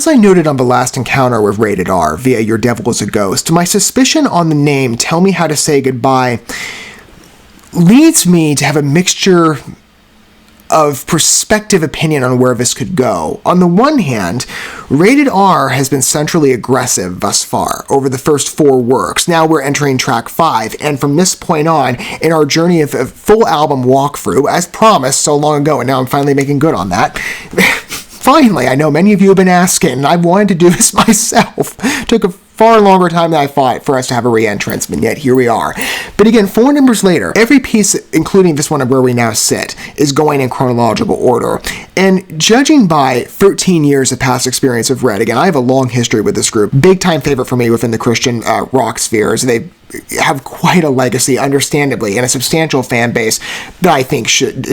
as I noted on the last encounter with Rated R via Your Devil is a Ghost, my suspicion on the name Tell Me How to Say Goodbye leads me to have a mixture of perspective opinion on where this could go. On the one hand, Rated R has been centrally aggressive thus far over the first 4 works. Now we're entering track 5, and from this point on, in our journey of a full album walkthrough, as promised so long ago, and now I'm finally making good on that. Finally, I know many of you have been asking, and I've wanted to do this myself. Took a far longer time than I thought for us to have a re-entrance, but yet here we are. But again, 4 numbers later, every piece, including this one of where we now sit, is going in chronological order. And judging by 13 years of past experience of Red, again, I have a long history with this group. Big time favorite for me within the Christian rock spheres. They have quite a legacy, understandably, and a substantial fan base that I think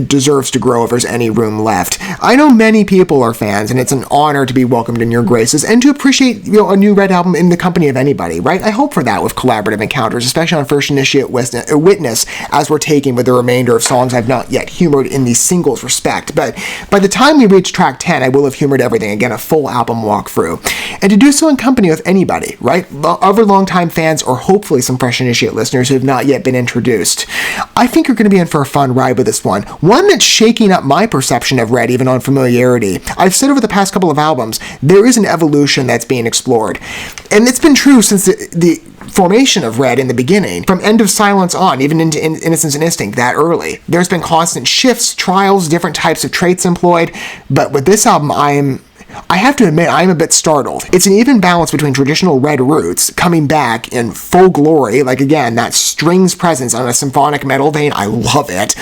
deserves to grow if there's any room left. I know many people are fans, and it's an honor to be welcomed in your graces and to appreciate a new Red album in the company of anybody, right? I hope for that with collaborative encounters, especially on First Initiate Witness, as we're taking with the remainder of songs I've not yet humored in the singles respect. But by the time we reach track 10, I will have humored everything, again, a full album walkthrough. And to do so in company with anybody, right? Other longtime fans or hopefully some Fresh Initiate listeners who have not yet been introduced. I think you're going to be in for a fun ride with this one that's shaking up my perception of Red, even on familiarity. I've said over the past couple of albums, there is an evolution that's being explored. And it's been true since the formation of Red in the beginning, from End of Silence on, even into Innocence and Instinct that early. There's been constant shifts, trials, different types of traits employed, but with this album, I have to admit, I'm a bit startled. It's an even balance between traditional Red roots coming back in full glory, like again, that strings presence on a symphonic metal vein, I love it.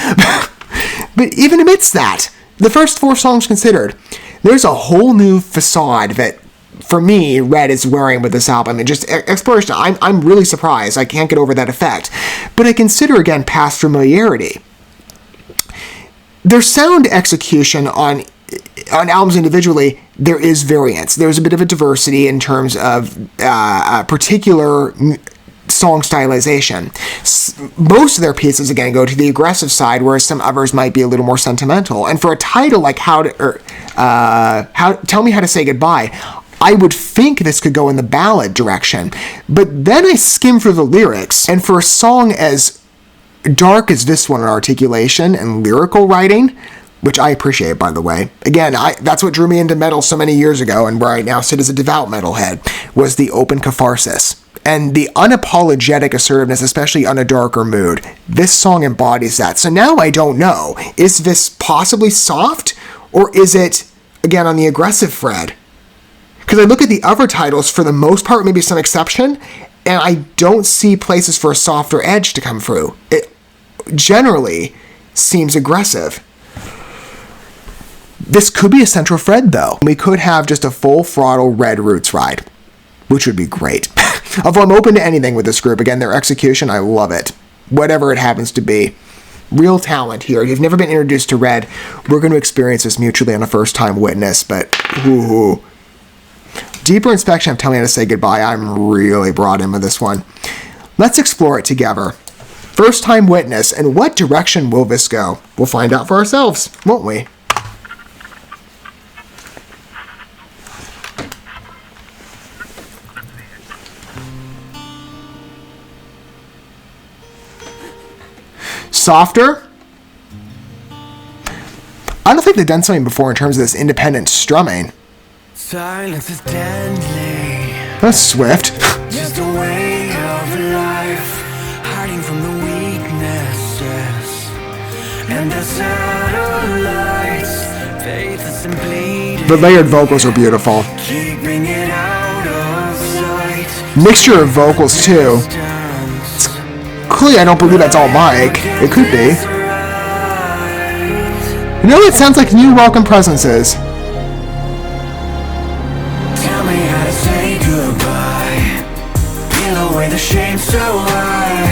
But even amidst that, the first 4 songs considered, there's a whole new facade that, for me, Red is wearing with this album, and just exploration. I'm really surprised. I can't get over that effect. But I consider, again, past familiarity. Their sound execution on albums individually, there is variance. There's a bit of a diversity in terms of particular song stylization. Most of their pieces, again, go to the aggressive side, whereas some others might be a little more sentimental. And for a title like Tell Me How to Say Goodbye, I would think this could go in the ballad direction. But then I skim through the lyrics, and for a song as dark as this one in articulation and lyrical writing, which I appreciate, by the way. Again, that's what drew me into metal so many years ago, and where I now sit as a devout metalhead, was the open catharsis and the unapologetic assertiveness, especially on a darker mood. This song embodies that. So now I don't know. Is this possibly soft, or is it, again, on the aggressive thread? Because I look at the other titles, for the most part, maybe some exception, and I don't see places for a softer edge to come through. It generally seems aggressive. This could be a central thread, though. We could have just a full throttle Red Roots ride, which would be great. Although I'm open to anything with this group. Again, their execution, I love it. Whatever it happens to be. Real talent here. If you've never been introduced to Red, we're going to experience this mutually on a first-time witness, but ooh. Deeper inspection of Tell Me How to Say Goodbye, I'm really brought in with this one. Let's explore it together. First-time witness, and what direction will this go? We'll find out for ourselves, won't we? Softer. I don't think they've done something before in terms of this independent strumming. Silence is deadly. That's swift. Just a way of life, hiding from the weaknesses and the satellites. Faithless and bleeding. The layered vocals are beautiful. Keeping it out of sight. Mixture of vocals too. Clearly, I don't believe that's all Mike. It could be. You know, it sounds like new Welcome Presences. Tell me how to say goodbye. Peel away the shame so I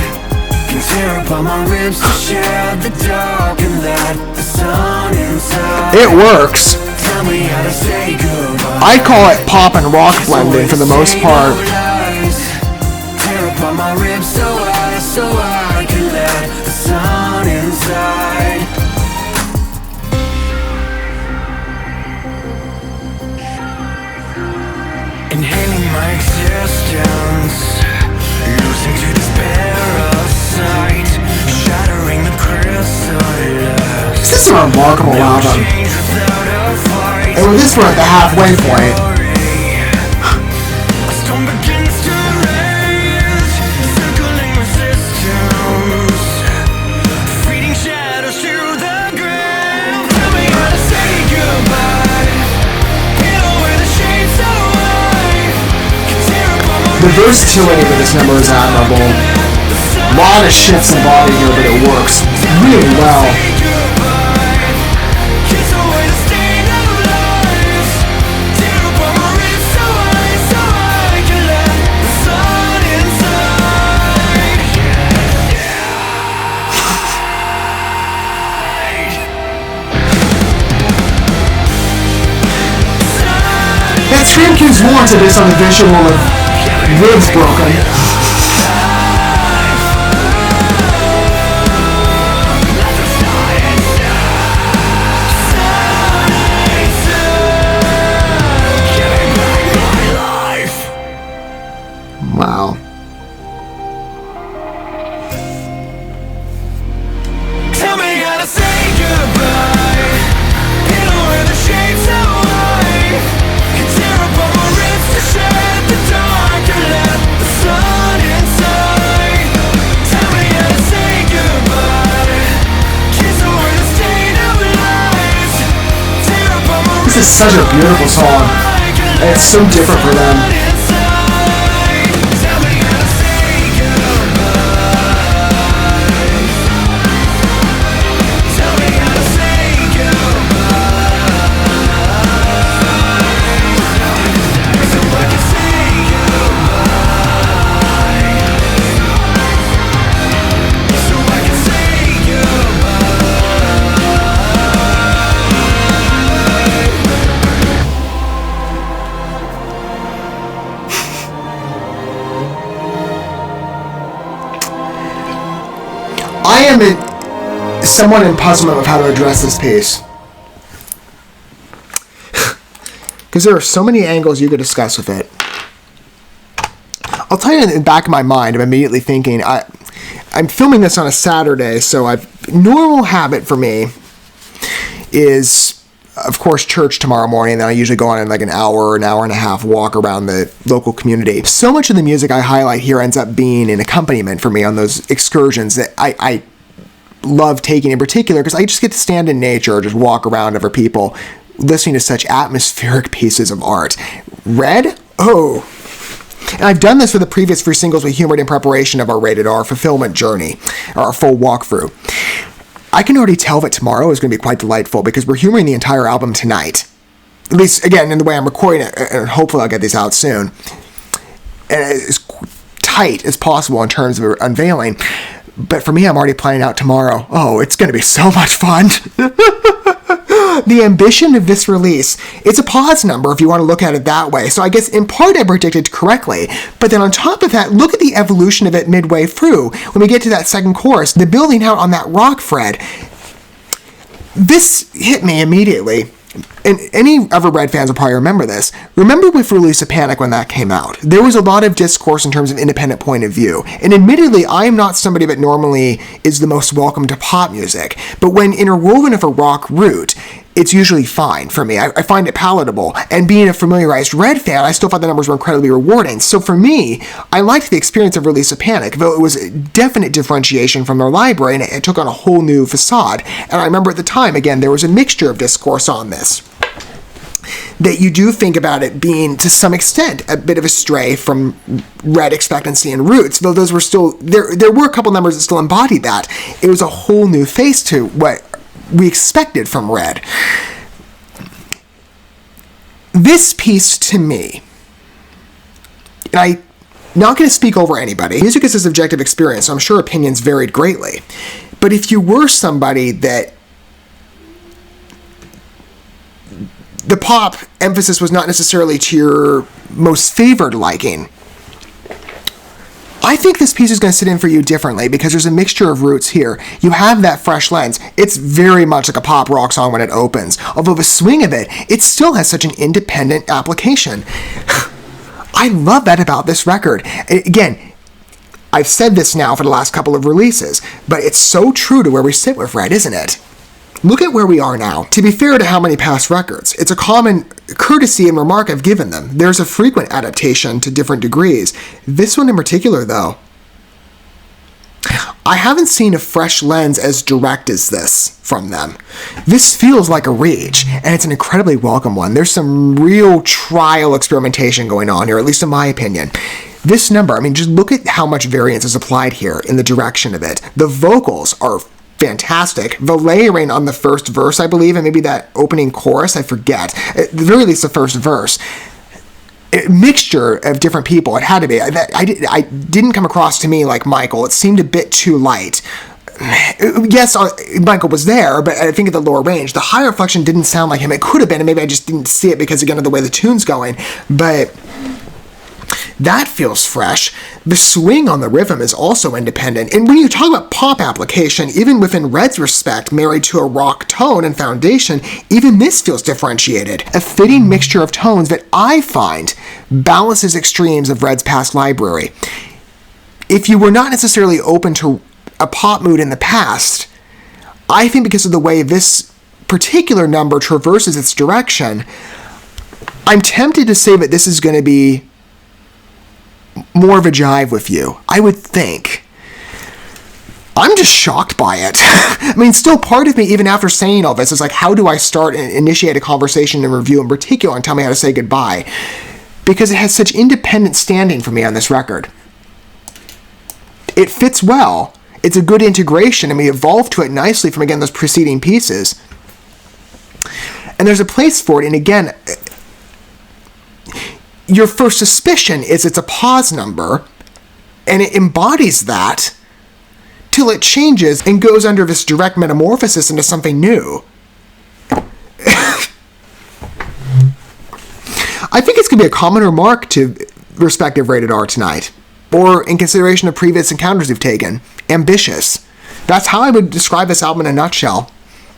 can tear apart my ribs to share the dark and let the sun inside. It works. Tell me how to say goodbye. I call it pop and rock blending for the most part. Tear apart my ribs so I can let the sun inside. inhaling my existence, losing to this parasite, shattering the chrysalis. This is a remarkable album. And with this, we're at the halfway point. A storm begins to rage, circling resistance, feeding shadows to the grave. Tell me how to say goodbye. Peel away the shades of life. Tear apart my The versatility of this number is admirable. A lot of shit's embodied here, but it works really well. kiss away the stain of lies. Tear apart my ribs so I can let the sun inside. That scream cue's warranted based on the visual of ribs broken. Wow. Tell me how to say goodbye. Peel away the shades of life. Tear apart my ribs to shed the dark and let the sun inside. Tell me how to say goodbye. Kiss away the stain of lies. Tear apart my This is such a beautiful song. And it's so different for them. Tell me how to say goodbye. Tell me how to say goodbye. So I can say goodbye. So I can say I am somewhat in puzzlement of how to address this piece. Because there are so many angles you could discuss with it. I'll tell you in the back of my mind, I'm immediately thinking, I'm filming this on a Saturday, so normal habit for me is, of course, church tomorrow morning. Then I usually go on in like an hour and a half walk around the local community. So much of the music I highlight here ends up being an accompaniment for me on those excursions that I love taking in particular, because I just get to stand in nature or just walk around over people listening to such atmospheric pieces of art. Red? Oh. And I've done this for the previous 3 singles we humored in preparation of our Rated R fulfillment journey, or our full walkthrough. I can already tell that tomorrow is going to be quite delightful because we're humoring the entire album tonight. At least, again, in the way I'm recording it, and hopefully I'll get these out soon. And as tight as possible in terms of unveiling. But for me, I'm already planning out tomorrow. Oh, it's going to be so much fun. The ambition of this release, it's a pause number if you want to look at it that way. So I guess in part I predicted correctly. But then on top of that, look at the evolution of it midway through. When we get to that second chorus, the building out on that rock Fred. This hit me immediately. And any other Red fans will probably remember this. Remember with Release of Panic when that came out? There was a lot of discourse in terms of independent point of view. And admittedly, I am not somebody that normally is the most welcome to pop music. But when interwoven of a rock root, it's usually fine for me. I find it palatable. And being a familiarized Red fan, I still thought the numbers were incredibly rewarding. So for me, I liked the experience of Release of Panic, though it was a definite differentiation from their library, and it took on a whole new facade. And I remember at the time, again, there was a mixture of discourse on this. That you do think about it being, to some extent, a bit of a stray from Red expectancy and roots, though those were still, there were a couple numbers that still embodied that. It was a whole new face to what we expected from Red. This piece, to me, and I'm not going to speak over anybody, music is a subjective experience, so I'm sure opinions varied greatly. But if you were somebody that the pop emphasis was not necessarily to your most favored liking, I think this piece is going to sit in for you differently because there's a mixture of roots here. You have that fresh lens. It's very much like a pop rock song when it opens. Although the swing of it, it still has such an independent application. I love that about this record. Again, I've said this now for the last couple of releases, but it's so true to where we sit with Red, isn't it? Look at where we are now. To be fair to how many past records, it's a common courtesy and remark I've given them. There's a frequent adaptation to different degrees. This one in particular, though, I haven't seen a fresh lens as direct as this from them. This feels like a reach, and it's an incredibly welcome one. There's some real trial experimentation going on here, at least in my opinion. This number, I mean, just look at how much variance is applied here in the direction of it. The vocals are fantastic. The layering on the first verse, I believe, and maybe that opening chorus, I forget. At the very least, the first verse. A mixture of different people. It had to be. I didn't come across to me like Michael. It seemed a bit too light. Yes, Michael was there, but I think at the lower range. The higher reflection didn't sound like him. It could have been, and maybe I just didn't see it because, again, of the way the tune's going. But that feels fresh. The swing on the rhythm is also independent. And when you talk about pop application, even within Red's respect, married to a rock tone and foundation, even this feels differentiated. A fitting mixture of tones that I find balances extremes of Red's past library. If you were not necessarily open to a pop mood in the past, I think because of the way this particular number traverses its direction, I'm tempted to say that this is going to be more of a jive with you, I would think. I'm just shocked by it. I mean, still part of me, even after saying all this, is like, how do I start and initiate a conversation and review in particular and tell me how to say goodbye? Because it has such independent standing for me on this record. It fits well. It's a good integration, and we evolved to it nicely from, again, those preceding pieces. And there's a place for it, and again, your first suspicion is it's a pause number, and it embodies that till it changes and goes under this direct metamorphosis into something new. I think it's going to be a common remark to respective Rated R tonight, or in consideration of previous encounters we've taken. Ambitious. That's how I would describe this album in a nutshell.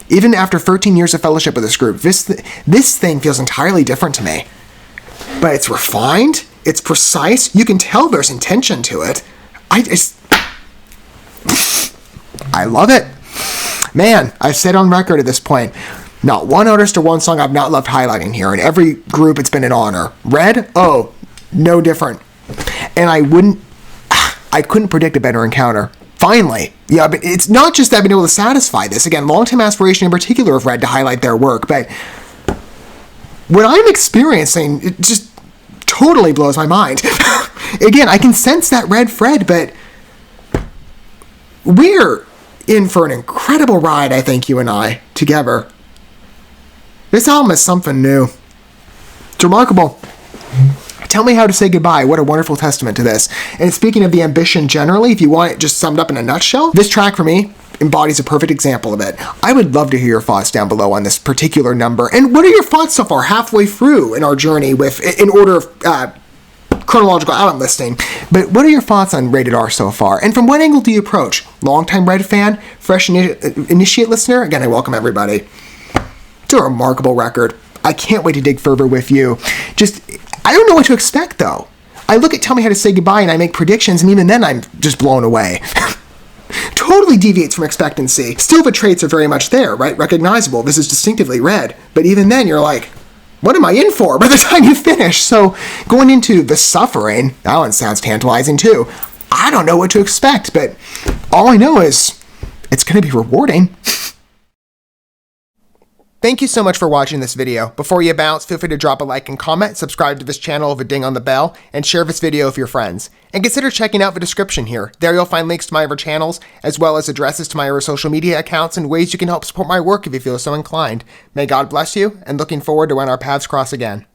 Even after 13 years of fellowship with this group, this thing feels entirely different to me. But it's refined, it's precise, you can tell there's intention to it. I love it. Man, I've said on record at this point, not one artist or one song I've not loved highlighting here. In every group, it's been an honor. Red? Oh, no different. And I couldn't predict a better encounter. Finally. Yeah, but it's not just that I've been able to satisfy this. Again, long-time aspiration in particular of Red to highlight their work, but what I'm experiencing, it just totally blows my mind. Again, I can sense that Red Fred, but we're in for an incredible ride, I think, you and I, together. This album is something new. It's remarkable. Tell me how to say goodbye. What a wonderful testament to this. And speaking of the ambition generally, if you want it just summed up in a nutshell, this track for me embodies a perfect example of it. I would love to hear your thoughts down below on this particular number. And what are your thoughts so far halfway through in our journey in order of chronological album listing? But what are your thoughts on Rated R so far? And from what angle do you approach? Longtime Red fan? Fresh initiate listener? Again, I welcome everybody. It's a remarkable record. I can't wait to dig further with you. I don't know what to expect, though. I look at Tell Me How to Say Goodbye and I make predictions, and even then I'm just blown away. Totally deviates from expectancy. Still, the traits are very much there, right? Recognizable. This is distinctively Red. But even then, you're like, what am I in for by the time you finish? So, going into The Suffering, that one sounds tantalizing too. I don't know what to expect, but all I know is it's going to be rewarding. Thank you so much for watching this video. Before you bounce, feel free to drop a like and comment, subscribe to this channel with a ding on the bell, and share this video with your friends. And consider checking out the description here. There you'll find links to my other channels, as well as addresses to my other social media accounts and ways you can help support my work if you feel so inclined. May God bless you, and looking forward to when our paths cross again.